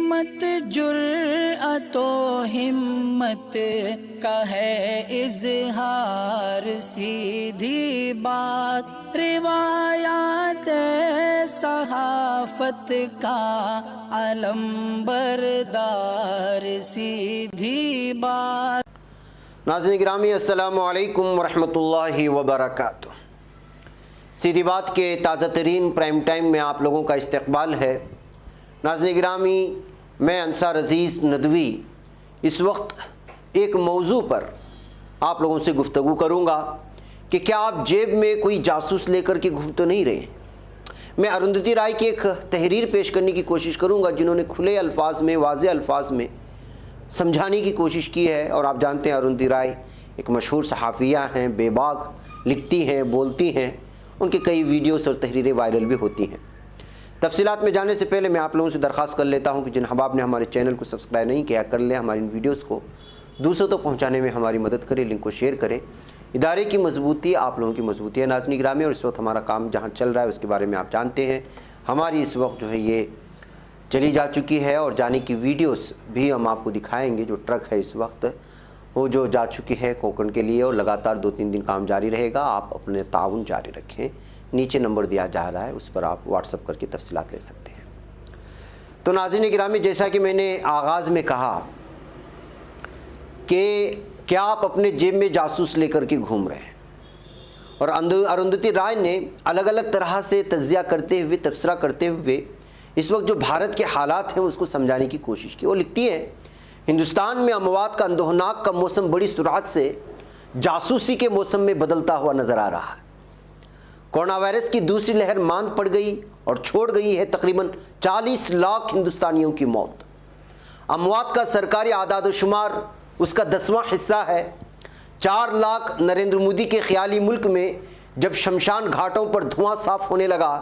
عصمت جرأت و ہمت کا ہے اظہار، سیدھی بات روایات صحافت کا علم بردار، سیدھی بات۔ ناظرین گرامی السلام علیکم ورحمۃ اللہ وبرکاتہ۔ سیدھی بات کے تازہ ترین پرائم ٹائم میں آپ لوگوں کا استقبال ہے۔ ناظرین گرامی، میں انصار عزیز ندوی اس وقت ایک موضوع پر آپ لوگوں سے گفتگو کروں گا کہ کیا آپ جیب میں کوئی جاسوس لے کر کے گھوم تو نہیں رہے۔ میں اروندھتی رائے کی ایک تحریر پیش کرنے کی کوشش کروں گا جنہوں نے کھلے الفاظ میں، واضح الفاظ میں سمجھانے کی کوشش کی ہے، اور آپ جانتے ہیں اروندھتی رائے ایک مشہور صحافیہ ہیں، بے باک لکھتی ہیں، بولتی ہیں، ان کے کئی ویڈیوز اور تحریریں وائرل بھی ہوتی ہیں۔ تفصیلات میں جانے سے پہلے میں آپ لوگوں سے درخواست کر لیتا ہوں کہ جن احباب نے ہمارے چینل کو سبسکرائب نہیں کیا کر لیں، ہماری ان ویڈیوز کو دوسروں تک پہنچانے میں ہماری مدد کریں، لنک کو شیئر کریں۔ ادارے کی مضبوطی آپ لوگوں کی مضبوطی ہے ناظرین گرامی، اور اس وقت ہمارا کام جہاں چل رہا ہے اس کے بارے میں آپ جانتے ہیں۔ ہماری اس وقت جو ہے یہ چلی جا چکی ہے، اور جانے کی ویڈیوز بھی ہم آپ کو دکھائیں گے۔ جو ٹرک ہے اس وقت وہ جو جا چکی ہے کوکن کے لیے، اور لگاتار 2-3 دن کام جاری رہے گا۔ آپ اپنے تعاون جاری رکھیں، نیچے نمبر دیا جا رہا ہے، اس پر آپ واٹس ایپ کر کے تفصیلات لے سکتے ہیں۔ تو ناظرین گرامی، جیسا کہ میں نے آغاز میں کہا کہ کیا آپ اپنے جیب میں جاسوس لے کر کے گھوم رہے ہیں، اور اروندھتی رائے نے الگ الگ طرح سے تجزیہ کرتے ہوئے، تبصرہ کرتے ہوئے اس وقت جو بھارت کے حالات ہیں اس کو سمجھانے کی کوشش کی۔ وہ لکھتی ہیں، ہندوستان میں اموات کا اندوہناک کا موسم بڑی سرعت سے جاسوسی کے موسم میں بدلتا ہوا نظر آ رہا ہے۔ کورونا وائرس کی دوسری لہر مان پڑ گئی اور چھوڑ گئی ہے تقریباً 40 لاکھ ہندوستانیوں کی موت۔ اموات کا سرکاری اعداد و شمار اس کا 10واں حصہ ہے۔ 4 لاکھ نریندر مودی کے خیالی ملک میں جب شمشان گھاٹوں پر دھواں صاف ہونے لگا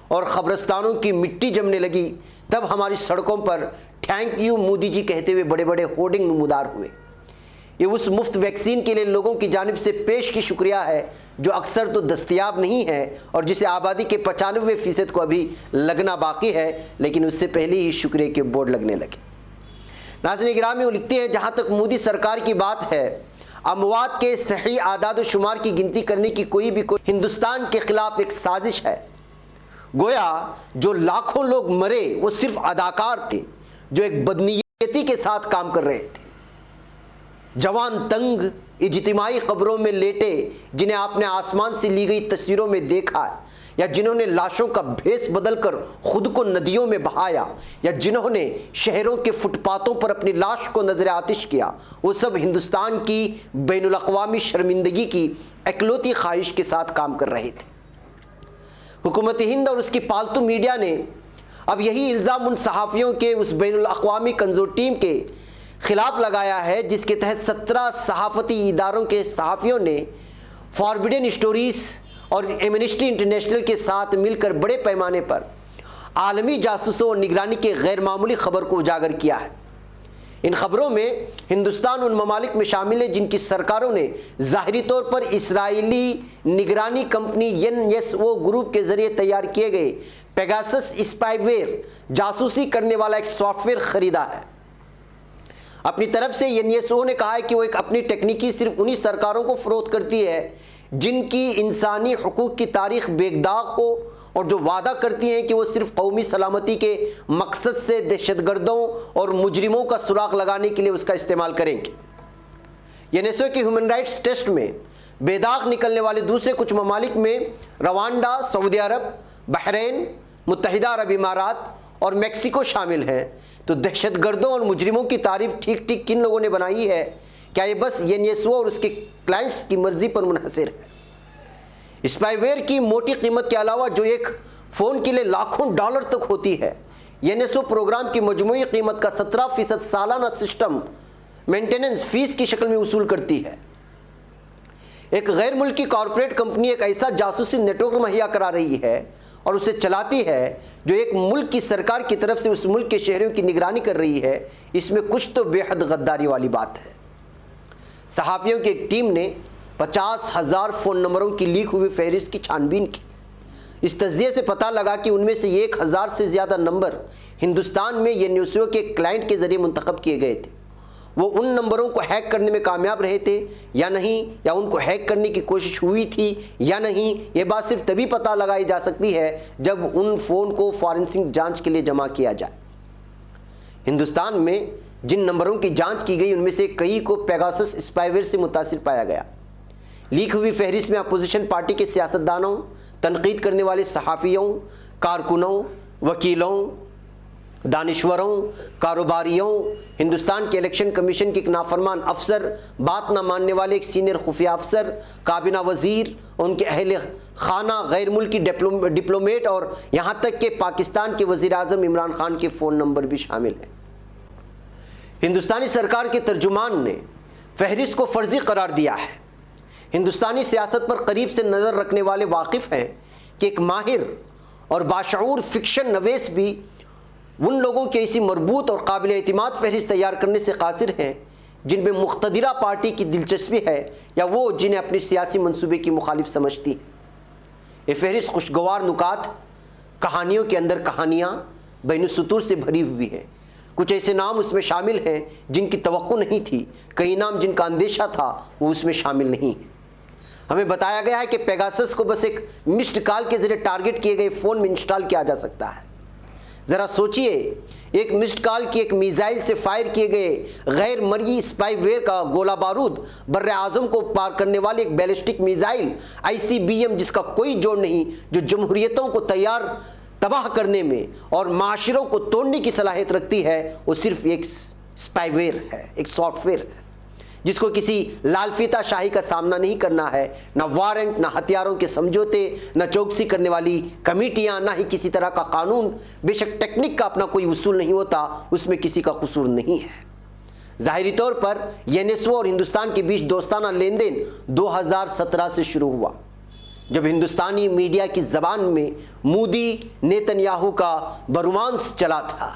اور قبرستانوں کی مٹی جمنے لگی، تب ہماری سڑکوں پر تھینک یو مودی جی کہتے ہوئے بڑے بڑے ہورڈنگ نمودار ہوئے۔ یہ اس مفت ویکسین کے لیے لوگوں کی جانب سے پیش کی شکریہ ہے جو اکثر تو دستیاب نہیں ہے، اور جسے آبادی کے 95% کو ابھی لگنا باقی ہے، لیکن اس سے پہلے ہی شکریہ کے بورڈ لگنے لگے۔ ناظرین گرامی، وہ لکھتے ہیں، جہاں تک مودی سرکار کی بات ہے، اموات کے صحیح اعداد و شمار کی گنتی کرنے کی کوئی ہندوستان کے خلاف ایک سازش ہے۔ گویا جو لاکھوں لوگ مرے وہ صرف اداکار تھے جو ایک بدنیتی کے ساتھ کام کر رہے تھے۔ جوان تنگ اجتماعی قبروں میں لیٹے جنہیں آپ نے آسمان سے لی گئی تصویروں میں دیکھا، یا جنہوں نے لاشوں کا بھیس بدل کر خود کو ندیوں میں بہایا، یا جنہوں نے شہروں کے فٹ پاتھوں پر اپنی لاش کو نظر آتش کیا، وہ سب ہندوستان کی بین الاقوامی شرمندگی کی اکلوتی خواہش کے ساتھ کام کر رہے تھے۔ حکومت ہند اور اس کی پالتو میڈیا نے اب یہی الزام ان صحافیوں کے اس بین الاقوامی کنزور ٹیم کے خلاف لگایا ہے جس کے تحت 17 صحافتی اداروں کے صحافیوں نے فاربیڈن اسٹوریز اور ایمنسٹی انٹرنیشنل کے ساتھ مل کر بڑے پیمانے پر عالمی جاسوسوں اور نگرانی کے غیر معمولی خبر کو اجاگر کیا ہے۔ ان خبروں میں ہندوستان ان ممالک میں شامل ہے جن کی سرکاروں نے ظاہری طور پر اسرائیلی نگرانی کمپنی NSO گروپ کے ذریعے تیار کیے گئے پیگاسس اسپائی ویئر جاسوسی کرنے والا ایک سافٹ ویئر خریدا ہے۔ اپنی طرف سے NSO نے کہا ہے کہ وہ ایک اپنی ٹیکنیکی صرف انہی سرکاروں کو فروخت کرتی ہے جن کی انسانی حقوق کی تاریخ بے داغ ہو، اور جو وعدہ کرتی ہیں کہ وہ صرف قومی سلامتی کے مقصد سے دہشت گردوں اور مجرموں کا سراغ لگانے کے لیے اس کا استعمال کریں گے۔ NSO کی ہیومن رائٹس ٹیسٹ میں بے داغ نکلنے والے دوسرے کچھ ممالک میں روانڈا، سعودی عرب، بحرین، متحدہ عرب امارات اور میکسیکو شامل ہیں۔ تو دہشت گردوں اور مجرموں کی تعریف ٹھیک ٹھیک کن لوگوں نے بنائی ہے؟ کیا یہ بس NSO اور اس کے کلائنٹس کی مرضی پر منحصر ہے؟ اسپائی ویئر کی موٹی قیمت کے علاوہ جو ایک فون کے لیے لاکھوں ڈالر تک ہوتی ہے، NSO پروگرام کی مجموعی قیمت کا 17% سالانہ سسٹم مینٹیننس فیس کی شکل میں وصول کرتی ہے۔ ایک غیر ملکی کارپوریٹ کمپنی ایک ایسا جاسوسی نیٹ ورک مہیا کرا رہی ہے اور اسے چلاتی ہے جو ایک ملک کی سرکار کی طرف سے اس ملک کے شہریوں کی نگرانی کر رہی ہے۔ اس میں کچھ تو بے حد غداری والی بات ہے۔ صحافیوں کی ایک ٹیم نے 50,000 فون نمبروں کی لیک ہوئی فہرست کی چھان بین کی، اس تجزیے سے پتہ لگا کہ ان میں سے 1000 سے زیادہ نمبر ہندوستان میں NSO کے کلائنٹ کے ذریعے منتخب کیے گئے تھے۔ وہ ان نمبروں کو ہیک کرنے میں کامیاب رہے تھے یا نہیں، یا ان کو ہیک کرنے کی کوشش ہوئی تھی یا نہیں، یہ بات صرف تبھی پتہ لگائی جا سکتی ہے جب ان فون کو فورینسک جانچ کے لیے جمع کیا جائے۔ ہندوستان میں جن نمبروں کی جانچ کی گئی ان میں سے کئی کو پیگاسس اسپائی ویئر سے متاثر پایا گیا۔ لیک ہوئی فہرست میں اپوزیشن پارٹی کے سیاستدانوں، تنقید کرنے والے صحافیوں، کارکنوں، وکیلوں، دانشوروں، کاروباریوں، ہندوستان کے الیکشن کمیشن کے ایک نافرمان افسر، بات نہ ماننے والے ایک سینئر خفیہ افسر، کابینہ وزیر، ان کے اہل خانہ، غیر ملکی ڈپلومیٹ اور یہاں تک کہ پاکستان کے وزیر اعظم عمران خان کے فون نمبر بھی شامل ہیں۔ ہندوستانی سرکار کے ترجمان نے فہرست کو فرضی قرار دیا ہے۔ ہندوستانی سیاست پر قریب سے نظر رکھنے والے واقف ہیں کہ ایک ماہر اور باشعور فکشن نویس بھی ان لوگوں کی ایسی مربوط اور قابل اعتماد فہرست تیار کرنے سے قاصر ہیں جن میں مقتدرہ پارٹی کی دلچسپی ہے یا وہ جنہیں اپنی سیاسی منصوبے کی مخالف سمجھتی ہیں۔ یہ فہرست خوشگوار نکات، کہانیوں کے اندر کہانیاں، بین السطور سے بھری ہوئی ہے۔ کچھ ایسے نام اس میں شامل ہیں جن کی توقع نہیں تھی، کئی نام جن کا اندیشہ تھا وہ اس میں شامل نہیں ہیں۔ ہمیں بتایا گیا ہے کہ پیگاسس کو بس ایک مسڈ کال کے ذریعے ٹارگٹ کیے گئے فون میں انسٹال کیا جا سکتا ہے۔ ذرا سوچئے، ایک مسڈ کال کی ایک میزائل سے فائر کیے گئے غیر مرئی اسپائی ویئر کا گولہ بارود بر اعظم کو پار کرنے والے ایک بیلسٹک میزائل ICBM جس کا کوئی جوڑ نہیں، جو جمہوریتوں کو تباہ کرنے میں اور معاشروں کو توڑنے کی صلاحیت رکھتی ہے، وہ صرف ایک اسپائی ویئر ہے، ایک سافٹ ویئر ہے جس کو کسی لال فیتا شاہی کا سامنا نہیں کرنا ہے، نہ وارنٹ، نہ ہتھیاروں کے سمجھوتے، نہ چوکسی کرنے والی کمیٹیاں، نہ ہی کسی طرح کا قانون۔ بے شک ٹیکنک کا اپنا کوئی اصول نہیں ہوتا، اس میں کسی کا قصور نہیں ہے۔ ظاہری طور پر NSO اور ہندوستان کے بیچ دوستانہ لین دین 2017 سے شروع ہوا، جب ہندوستانی میڈیا کی زبان میں مودی نیتن یاہو کا برومانس چلا تھا،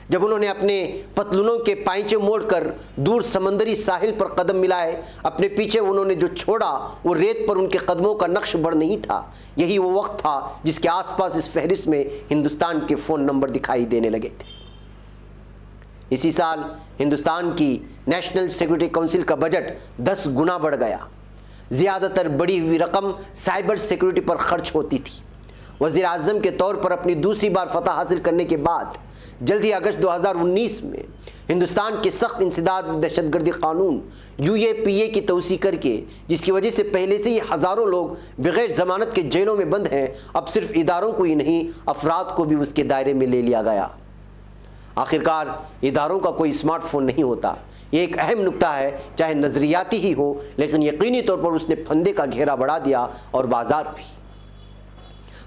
جب انہوں نے اپنے پتلونوں کے پائنچے موڑ کر دور سمندری ساحل پر قدم ملائے، اپنے پیچھے انہوں نے جو چھوڑا وہ ریت پر ان کے قدموں کا نقش بڑھ نہیں تھا۔ یہی وہ وقت تھا جس کے آس پاس اس فہرست میں ہندوستان کے فون نمبر دکھائی دینے لگے تھے۔ اسی سال ہندوستان کی نیشنل سیکورٹی کونسل کا بجٹ 10 گنا بڑھ گیا۔ زیادہ تر بڑی ہوئی رقم سائبر سیکورٹی پر خرچ ہوتی تھی۔ وزیر اعظم کے طور پر اپنی دوسری بار فتح حاصل کرنے کے بعد جلد ہی اگست 2019 میں ہندوستان کے سخت انسداد دہشت گردی قانون UAPA کی توسیع کر کے، جس کی وجہ سے پہلے سے ہی ہزاروں لوگ بغیر ضمانت کے جیلوں میں بند ہیں، اب صرف اداروں کو ہی نہیں افراد کو بھی اس کے دائرے میں لے لیا گیا۔ آخرکار اداروں کا کوئی اسمارٹ فون نہیں ہوتا، یہ ایک اہم نکتہ ہے، چاہے نظریاتی ہی ہو، لیکن یقینی طور پر اس نے پھندے کا گھیرا بڑھا دیا اور بازار بھی۔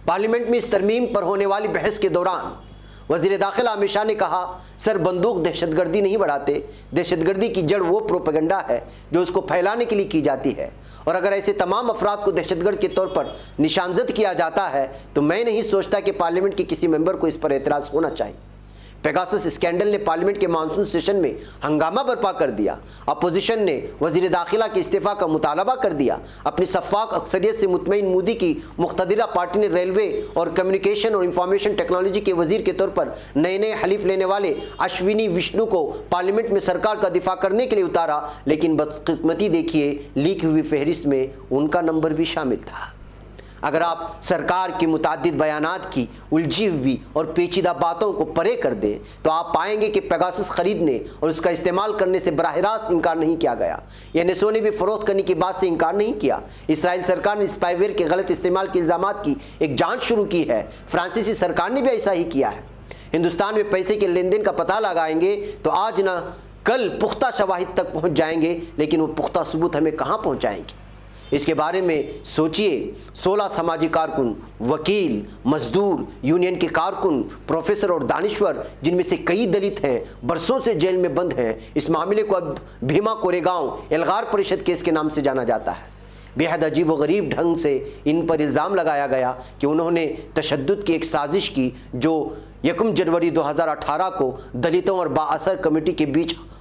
پارلیمنٹ میں اس ترمیم پر ہونے والی بحث کے دوران وزیر داخلہ امت شاہ نے کہا، سر بندوق دہشت گردی نہیں بڑھاتے، دہشت گردی کی جڑ وہ پروپیگنڈا ہے جو اس کو پھیلانے کے لیے کی جاتی ہے، اور اگر ایسے تمام افراد کو دہشت گرد کے طور پر نشانزد کیا جاتا ہے تو میں نہیں سوچتا کہ پارلیمنٹ کے کسی ممبر کو اس پر اعتراض ہونا چاہیے۔ پیگاسس اسکینڈل نے پارلیمنٹ کے مانسون سیشن میں ہنگامہ برپا کر دیا، اپوزیشن نے وزیر داخلہ کے استعفیٰ کا مطالبہ کر دیا، اپنی شفاف اکثریت سے مطمئن مودی کی مقتدرہ پارٹی نے ریلوے اور کمیونیکیشن اور انفارمیشن ٹیکنالوجی کے وزیر کے طور پر نئے حلیف لینے والے اشونی وشنو کو پارلیمنٹ میں سرکار کا دفاع کرنے کے لیے اتارا، لیکن بدقسمتی دیکھیے لیک ہوئی فہرست میں ان کا نمبر بھی شامل تھا۔ اگر آپ سرکار کی متعدد بیانات کی الجھی ہوئی اور پیچیدہ باتوں کو پرے کر دیں تو آپ پائیں گے کہ پیگاسس خریدنے اور اس کا استعمال کرنے سے براہ راست انکار نہیں کیا گیا۔ NSO نے بھی فروخت کرنے کی بات سے انکار نہیں کیا۔ اسرائیل سرکار نے اسپائی ویئر کے غلط استعمال کے الزامات کی ایک جانچ شروع کی ہے۔ فرانسیسی سرکار نے بھی ایسا ہی کیا ہے۔ ہندوستان میں پیسے کے لین دین کا پتہ لگائیں گے تو آج نہ کل پختہ شواہد تک پہنچ جائیں گے، لیکن وہ پختہ ثبوت ہمیں کہاں پہنچائیں گے؟ اس کے بارے میں سوچئے۔ 16 سماجی کارکن، وکیل، مزدور، یونین کے کارکن، پروفیسر اور دانشور، جن میں سے کئی دلت ہیں، برسوں سے جیل میں بند ہیں۔ اس معاملے کو اب بھیما کوریگاؤں الغار پریشد کیس کے نام سے جانا جاتا ہے۔ بے حد عجیب و غریب ڈھنگ سے ان پر الزام لگایا گیا کہ انہوں نے تشدد کی ایک سازش کی جو 1 جنوری 2018 کو دلتوں اور با اثر کمیٹی کے بیچ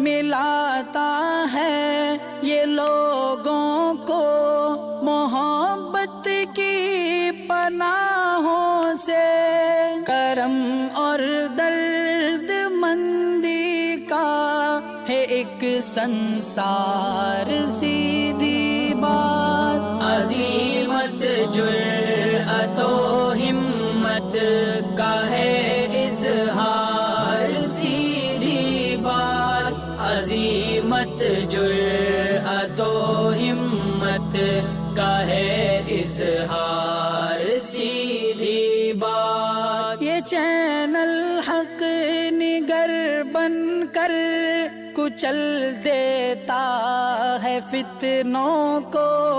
ملاتا ہے یہ لوگوں کو محبت کی پناہوں سے، کرم اور درد مندی کا ہے ایک سنسار، سیدھی بات عظیمت جرأت و ہمت کا ہے اظہار، سیدھی بات عظیمت جرأت و ہمت کا ہے اظہار، سیدھی بات۔ یہ چینل حق نگر بن کر کچل دیتا ہے فتنوں کو،